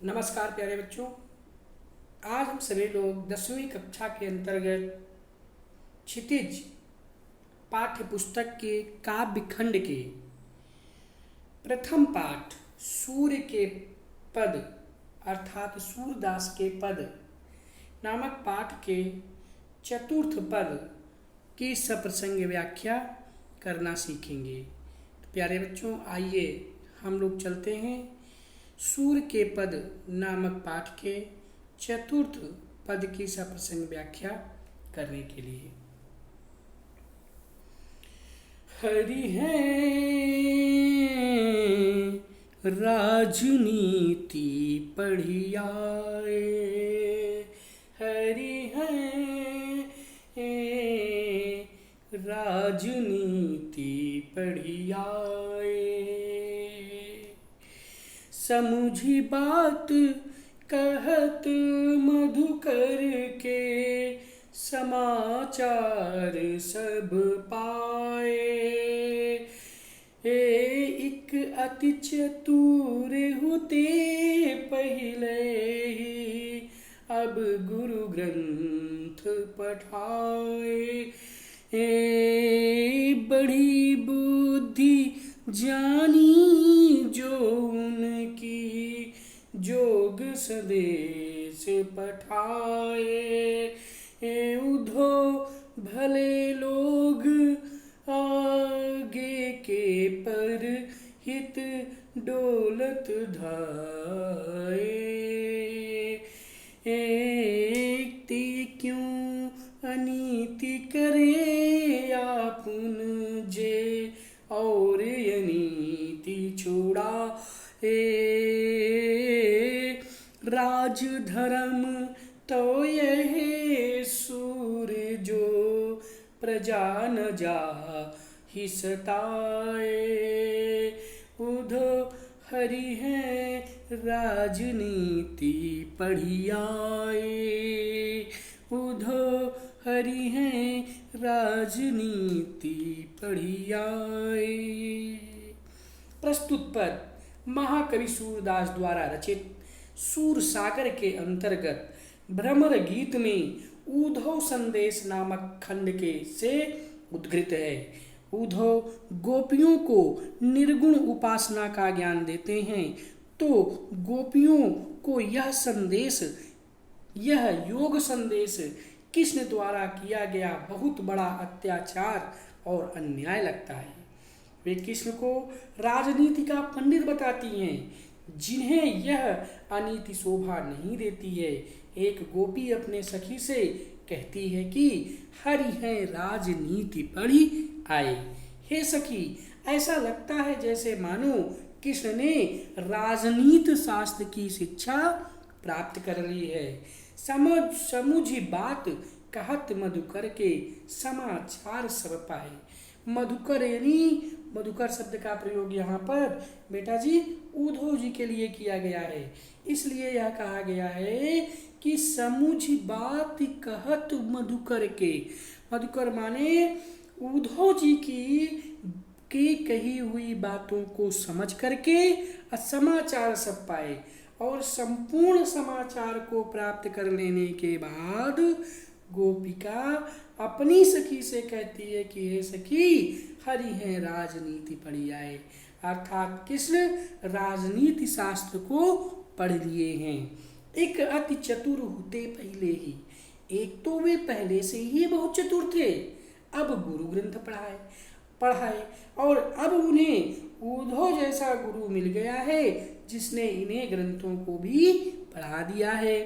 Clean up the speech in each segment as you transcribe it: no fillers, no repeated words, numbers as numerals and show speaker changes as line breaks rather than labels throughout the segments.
नमस्कार प्यारे बच्चों। आज हम सभी लोग 10वीं कक्षा के अंतर्गत क्षितिज पाठ्य पुस्तक के काव्य खंड के प्रथम पाठ सूर्य के पद अर्थात सूरदास के पद नामक पाठ के चतुर्थ पद की सप्रसंग व्याख्या करना सीखेंगे। तो प्यारे बच्चों, आइए हम लोग चलते हैं सूर्य के पद नामक पाठ के चतुर्थ पद की सप्रसंग व्याख्या करने के लिए। हरि है राजनीति पढ़ियाए, हरि है राजनीति पढ़ियाए, समुझी बात कहत मधुकर के, समाचार सब पाए, एक अति चतुर होते पहले ही, अब गुरु ग्रंथ पठाए, बड़ी बुद्धि जानी जो उनकी, जोग संदेश पठाए, उधो भले लोग आगे के पर हित डोलत धाए, ते क्यों अनीति करे आपुन जे, और अनीति छोड़ा राज धर्म तो यह सूर्य जो, प्रजा न जा ही सताए, उधो हरि है राजनीति पढ़ियाए, उधो हरि है राजनीति पढ़ियाए। प्रस्तुत पद महाकवि सूरदास द्वारा रचित सूर सागर के अंतर्गत भ्रमर गीत में उद्धव संदेश नामक खंड के से उद्धृत है। उद्धव गोपियों को निर्गुण उपासना का ज्ञान देते हैं, तो गोपियों को यह योग संदेश कृष्ण द्वारा किया गया बहुत बड़ा अत्याचार और अन्याय लगता है। वे कृष्ण को राजनीति का पंडित बताती हैं, जिन्हें यह अनीति शोभा नहीं देती है। एक गोपी अपने सखी से कहती है कि हरि है राजनीति पढ़ी आए। हे सखी, ऐसा लगता है जैसे मानो कृष्ण ने राजनीति शास्त्र की शिक्षा प्राप्त कर ली है। समुझी बात कहत मधुकर के, समाचार सब पाए। मधुकर यानी मधुकर शब्द का प्रयोग यहाँ पर बेटा जी उद्धव जी के लिए किया गया है, इसलिए यह कहा गया है कि समुझी बात कहत मधुकर के। मधुकर माने उद्धव जी की कही हुई बातों को समझ करके समाचार सब पाए, और संपूर्ण समाचार को प्राप्त कर लेने के बाद गोपिका अपनी सखी से कहती है कि हे सखी, हरि है राजनीति पढ़ियाए, अर्थात कृष्ण राजनीति शास्त्र को पढ़ लिए हैं। एक अति चतुर होते पहले ही, एक तो वे पहले से ही बहुत चतुर थे, अब गुरु ग्रंथ पढ़ाए और अब उन्हें उद्धव जैसा गुरु मिल गया है, जिसने इन्हें ग्रंथों को भी पढ़ा दिया है।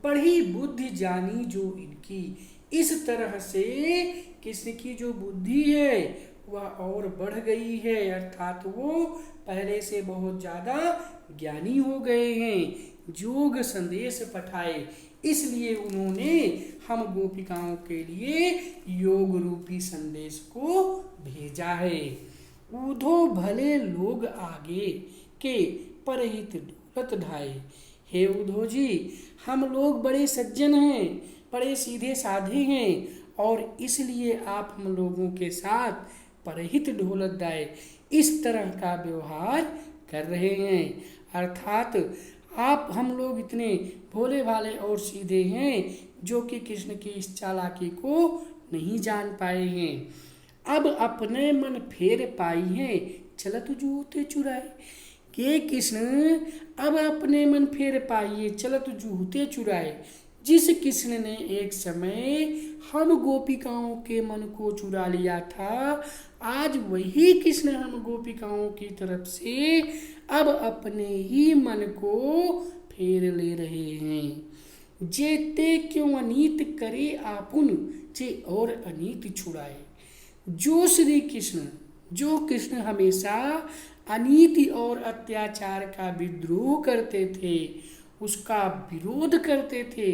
बड़ी बुद्धि जानी जो इनकी, इस तरह से कृष्ण की जो बुद्धि है वह और बढ़ गई है, अर्थात वो पहले से बहुत ज्यादा ज्ञानी हो गए हैं। जोग संदेश पठाए, इसलिए उन्होंने हम गोपिकाओं के लिए योग रूपी संदेश को भेजा है। उधो भले लोग आगे के परहित डोलत ढाए। हे उद्धव जी, हम लोग बड़े सज्जन हैं, बड़े सीधे साधे हैं, और इसलिए आप हम लोगों के साथ परहित ढोलत दाए इस तरह का व्यवहार कर रहे हैं। अर्थात आप हम लोग इतने भोले भाले और सीधे हैं जो कि कृष्ण की इस चालाकी को नहीं जान पाए हैं। अब अपने मन फेर पाई हैं, चलत जूते चुराए। के कृष्ण अब अपने मन फेर पाइए, चलत जूते चुराए। जिस कृष्ण ने एक समय हम गोपिकाओं के मन को चुरा लिया था, आज वही कृष्ण हम गोपिकाओं की तरफ से अब अपने ही मन को फेर ले रहे हैं। जेते क्यों अनीत करे आपुन, जे और अनीत छुड़ाए। जो कृष्ण हमेशा अनीति और अत्याचार का विद्रोह करते थे, उसका विरोध करते थे,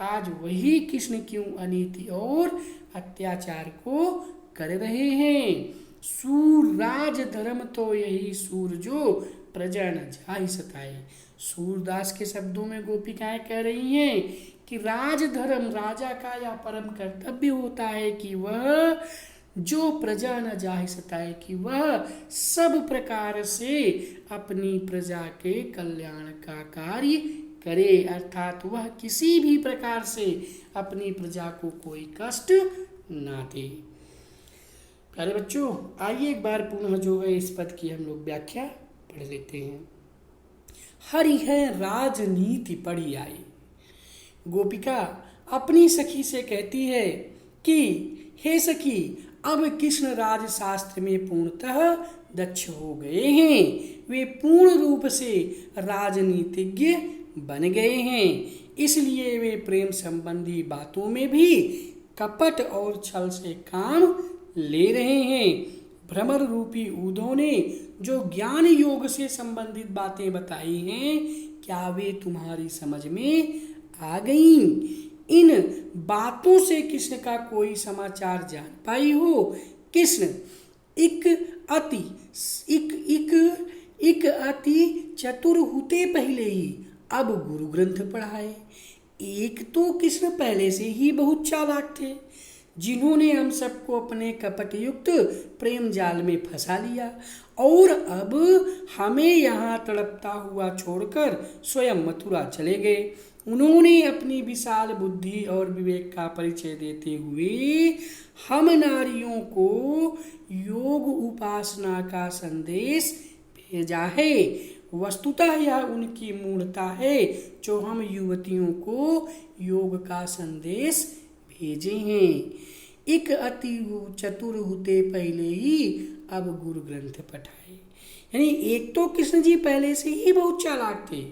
आज वही कृष्ण क्यों अनीति और अत्याचार को कर रहे हैं। सूर राज धर्म तो यही सूर जो प्रजा न जाहि सताए। सूरदास के शब्दों में गोपिकाएं कह रही हैं कि राज धर्म, राजा का यह परम कर्तव्य होता है कि वह जो प्रजा न जाहि सताए, कि वह सब प्रकार से अपनी प्रजा के कल्याण का कार्य करे, अर्थात वह किसी भी प्रकार से अपनी प्रजा को कोई कष्ट ना दे। प्यारे बच्चों, आइए एक बार पुनः जो है इस पद की हम लोग व्याख्या पढ़ लेते हैं। हरि है राजनीति पढ़ी आई। गोपिका अपनी सखी से कहती है कि हे सखी, अब कृष्ण राज शास्त्र में पूर्णतः दक्ष हो गए हैं, वे पूर्ण रूप से राजनीतिज्ञ बन गए हैं, इसलिए वे प्रेम संबंधी बातों में भी कपट और छल से काम ले रहे हैं। भ्रमर रूपी ऊधों ने जो ज्ञान योग से संबंधित बातें बताई हैं, क्या वे तुम्हारी समझ में आ गईं? इन बातों से कृष्ण का कोई समाचार जान पाई हो? कृष्ण इक अति चतुर होते पहले ही अब गुरु ग्रंथ पढ़ाए। एक तो कृष्ण पहले से ही बहुत चालाक थे, जिन्होंने हम सबको अपने कपट युक्त प्रेम जाल में फंसा लिया, और अब हमें यहाँ तड़पता हुआ छोड़कर स्वयं मथुरा चले गए। उन्होंने अपनी विशाल बुद्धि और विवेक का परिचय देते हुए हम नारियों को योग उपासना का संदेश भेजा है। वस्तुतः यह उनकी मूढ़ता है जो हम युवतियों को योग का संदेश भेजे हैं। एक अति चतुर होते पहले ही अब गुरु ग्रंथ पढ़ाए। यानी एक तो कृष्ण जी पहले से ही बहुत चालाक थे,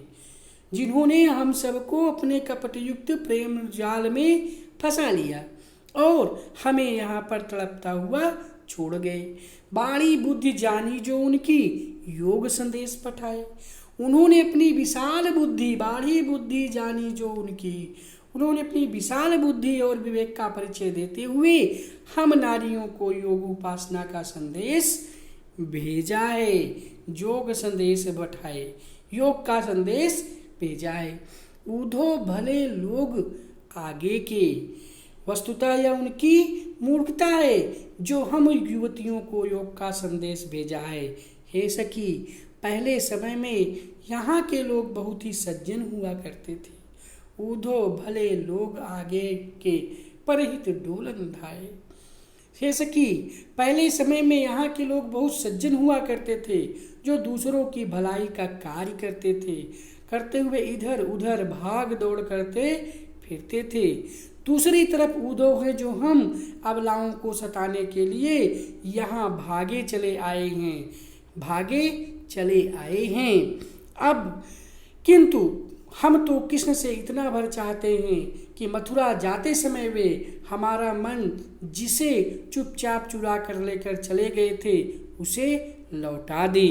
जिन्होंने हम सबको अपने कपटयुक्त प्रेम जाल में फंसा लिया और हमें यहाँ पर तड़पता हुआ छोड़ गए। बाणी बुद्धि जानी जो उनकी योग संदेश पठाए। उन्होंने अपनी विशाल बुद्धि, बाणी बुद्धि जानी जो उनकी, उन्होंने अपनी विशाल बुद्धि और विवेक का परिचय देते हुए हम नारियों को योग उपासना का संदेश भेजा है। योग संदेश पठाए, योग का संदेश भेजा है। ऊधो भले लोग आगे के, वस्तुतः यह उनकी मूर्खता है जो हम युवतियों को योग का संदेश भेजा है। हे सखी, पहले समय में यहाँ के लोग बहुत ही सज्जन हुआ करते थे। ऊधो भले लोग आगे के, परहित डोलन धाये। हे सखी, पहले समय में यहाँ के लोग बहुत सज्जन हुआ करते थे, जो दूसरों की भलाई का कार्य करते थे, करते हुए इधर उधर भाग दौड़ करते फिरते थे। दूसरी तरफ ऊधो है जो हम अबलाओं को सताने के लिए यहाँ भागे चले आए हैं। अब किंतु हम तो कृष्ण से इतना भर चाहते हैं कि मथुरा जाते समय वे हमारा मन जिसे चुपचाप चुरा कर लेकर चले गए थे उसे लौटा दे।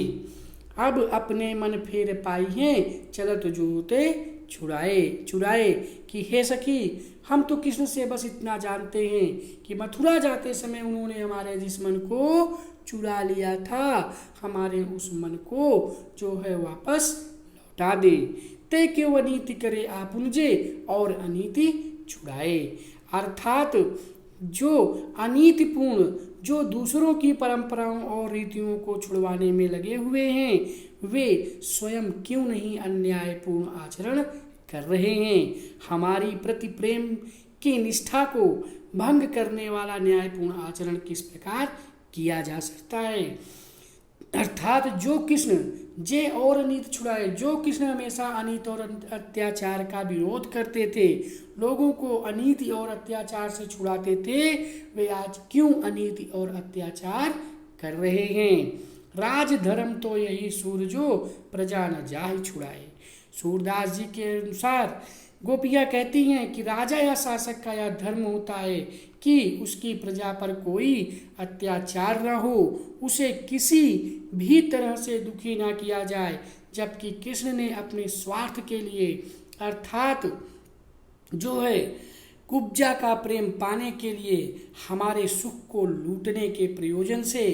अब अपने मन फेर पाई हैं, चलत जूते चुराए कि हे सखी, हम तो कृष्ण से बस इतना जानते हैं कि मथुरा जाते समय उन्होंने हमारे जिस मन को चुरा लिया था, हमारे उस मन को जो है वापस लौटा दे। ते क्यों अनीति करे आपुनजे और अनीति छुड़ाए। अर्थात जो अनीतिपूर्ण, जो दूसरों की परंपराओं और रीतियों को छुड़वाने में लगे हुए हैं, वे स्वयं क्यों नहीं अन्यायपूर्ण आचरण कर रहे हैं। हमारी प्रति प्रेम की निष्ठा को भंग करने वाला न्यायपूर्ण आचरण किस प्रकार किया जा सकता है। अर्थात जो कृष्ण जय और अनीति छुड़ाए, जो कृष्ण हमेशा अनीति और अत्याचार का विरोध करते थे, लोगों को अनीति और अत्याचार से छुड़ाते थे, वे आज क्यों अनीति और अत्याचार कर रहे हैं। राज धर्म तो यही सूरजो प्रजा न जाहि छुड़ाए। सूरदास जी के अनुसार गोपियाँ कहती हैं कि राजा या शासक का यह धर्म होता है कि उसकी प्रजा पर कोई अत्याचार न हो, उसे किसी भी तरह से दुखी ना किया जाए। जबकि कृष्ण ने अपने स्वार्थ के लिए अर्थात जो है कुब्जा का प्रेम पाने के लिए हमारे सुख को लूटने के प्रयोजन से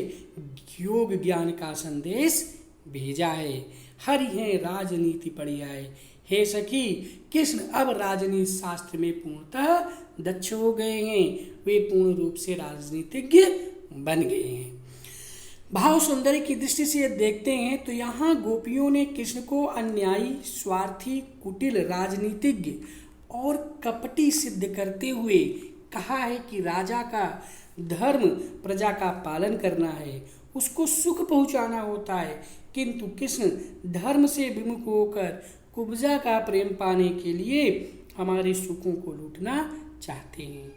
योग ज्ञान का संदेश भेजा है। हरि है राजनीति पढ़ी आए। हे सखी, कृष्ण अब राजनीति शास्त्र में पूर्णतः दक्ष हो गए हैं। वे पूर्ण रूप से राजनीतिज्ञ बन गए हैं। भाव सौंदर्य की दृष्टि से देखते हैं तो यहाँ गोपियों ने कृष्ण को अन्यायी, स्वार्थी, कुटिल, राजनीतिज्ञ और कपटी सिद्ध करते हुए कहा है कि राजा का धर्म प्रजा का पालन करना है, उसको सुख पहुंचाना होता है, किंतु कृष्ण धर्म से विमुख होकर कुब्जा का प्रेम पाने के लिए हमारे सुखों को लूटना चाहते हैं।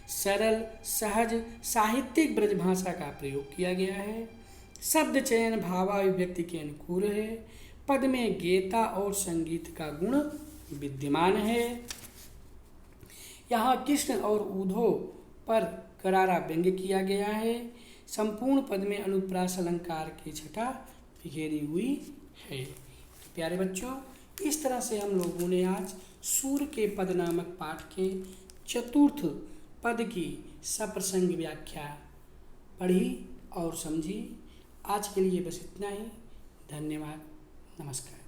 सरल, सहज, साहित्यिक ब्रज भाषा का प्रयोग किया गया है। शब्द चयन भावाभिव्यक्ति के अनुकूल है। पद में गीता और संगीत का गुण विद्यमान है। यहाँ कृष्ण और उद्धव पर करारा व्यंग्य किया गया है। संपूर्ण पद में अनुप्रास अलंकार की छटा बिखेरी हुई है। प्यारे बच्चों, इस तरह से हम लोगों ने आज सूर्य के पद नामक पाठ के चतुर्थ पद की सप्रसंग व्याख्या पढ़ी और समझी। आज के लिए बस इतना ही। धन्यवाद। नमस्कार।